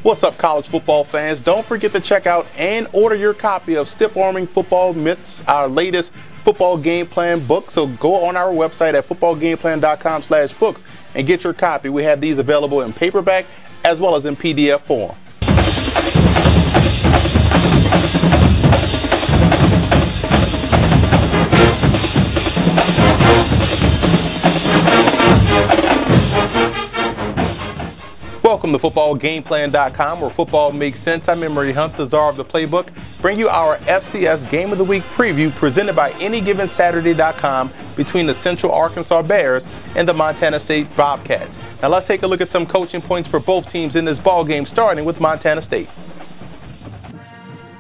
What's up, college football fans? Don't forget to check out and order your copy of Stiff Arming Football Myths, our latest football game plan book. So go on our website at footballgameplan.com/books and get your copy. We have these available in paperback as well as in PDF form. Welcome to footballgameplan.com, where football makes sense. I'm Emery Hunt, the czar of the playbook. Bring you our FCS Game of the Week preview presented by AnyGivenSaturday.com between the Central Arkansas Bears and the Montana State Bobcats. Now let's take a look at some coaching points for both teams in this ball game, starting with Montana State.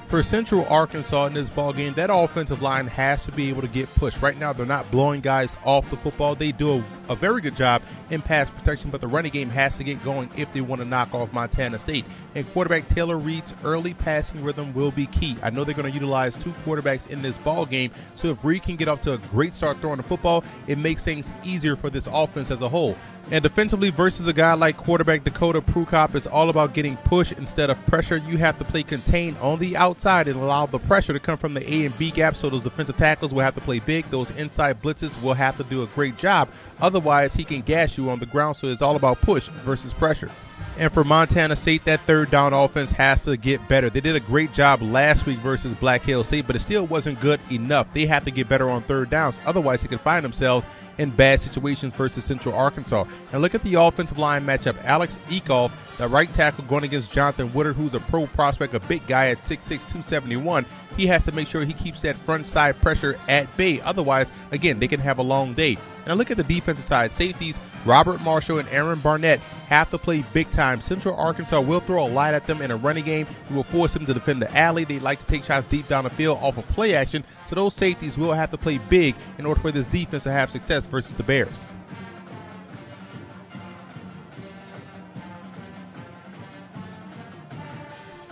For Central Arkansas in this ball game, that offensive line has to be able to get pushed. Right now, they're not blowing guys off the football. They do a very good job in pass protection, but the running game has to get going if they want to knock off Montana State. And quarterback Taylor Reed's early passing rhythm will be key. I know they're going to utilize two quarterbacks in this ball game, so if Reed can get off to a great start throwing the football, it makes things easier for this offense as a whole. And defensively versus a guy like quarterback Dakota Prukop, it's all about getting push instead of pressure. You have to play contain on the outside and allow the pressure to come from the A and B gap, so those defensive tackles will have to play big. Those inside blitzes will have to do a great job. Otherwise, he can gas you on the ground, so it's all about push versus pressure. And for Montana State, that third down offense has to get better. They did a great job last week versus Black Hill State, but it still wasn't good enough. They have to get better on third downs. Otherwise, they could find themselves in bad situations versus Central Arkansas. And look at the offensive line matchup. Alex Ekoff, the right tackle, going against Jonathan Woodard, who's a pro prospect, a big guy at 6'6", 271. He has to make sure he keeps that front side pressure at bay. Otherwise, again, they can have a long day. Now look at the defensive side. Safeties, Robert Marshall and Aaron Barnett have to play big time. Central Arkansas will throw a lot at them in a running game. It will force them to defend the alley. They like to take shots deep down the field off of play action. So those safeties will have to play big in order for this defense to have success versus the Bears.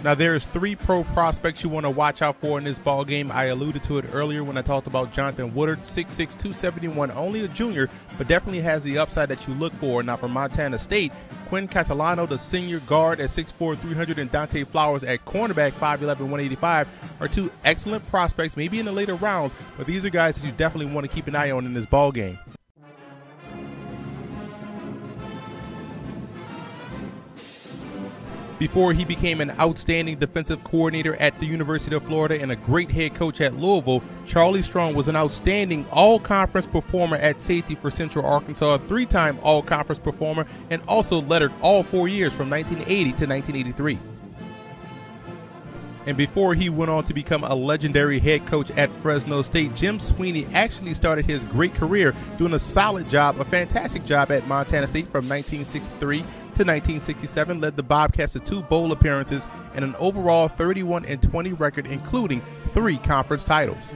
Now, there's three pro prospects you want to watch out for in this ball game. I alluded to it earlier when I talked about Jonathan Woodard, 6'6", 271, only a junior, but definitely has the upside that you look for. Now, for Montana State, Quinn Catalano, the senior guard at 6'4", 300, and Dante Flowers at cornerback, 5'11", 185, are two excellent prospects, maybe in the later rounds, but these are guys that you definitely want to keep an eye on in this ball game. Before he became an outstanding defensive coordinator at the University of Florida and a great head coach at Louisville, Charlie Strong was an outstanding all-conference performer at safety for Central Arkansas, a three-time all-conference performer, and also lettered all 4 years from 1980 to 1983. And before he went on to become a legendary head coach at Fresno State, Jim Sweeney actually started his great career doing a solid job, a fantastic job at Montana State from 1963 to 1967, led the Bobcats to 2 bowl appearances and an overall 31-20 record, including 3 conference titles.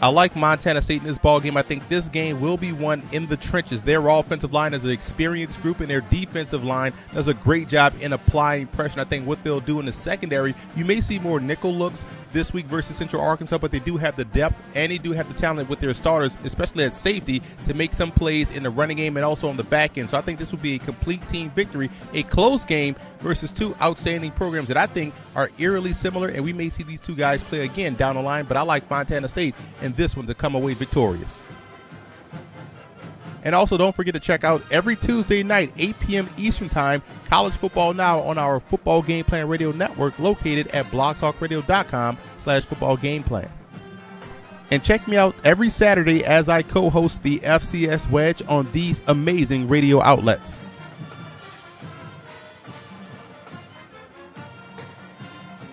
I like Montana State in this ballgame. I think this game will be won in the trenches. Their offensive line is an experienced group, and their defensive line does a great job in applying pressure. I think what they'll do in the secondary, you may see more nickel looks this week versus Central Arkansas, but they do have the depth and they do have the talent with their starters, especially at safety, to make some plays in the running game and also on the back end. So I think this will be a complete team victory, a close game versus two outstanding programs that I think are eerily similar, and we may see these two guys play again down the line, but I like Montana State and this one to come away victorious. And also, don't forget to check out every Tuesday night, 8 p.m. Eastern Time, College Football Now on our Football Game Plan Radio Network, located at blogtalkradio.com/footballgameplan. And check me out every Saturday as I co-host the FCS Wedge on these amazing radio outlets.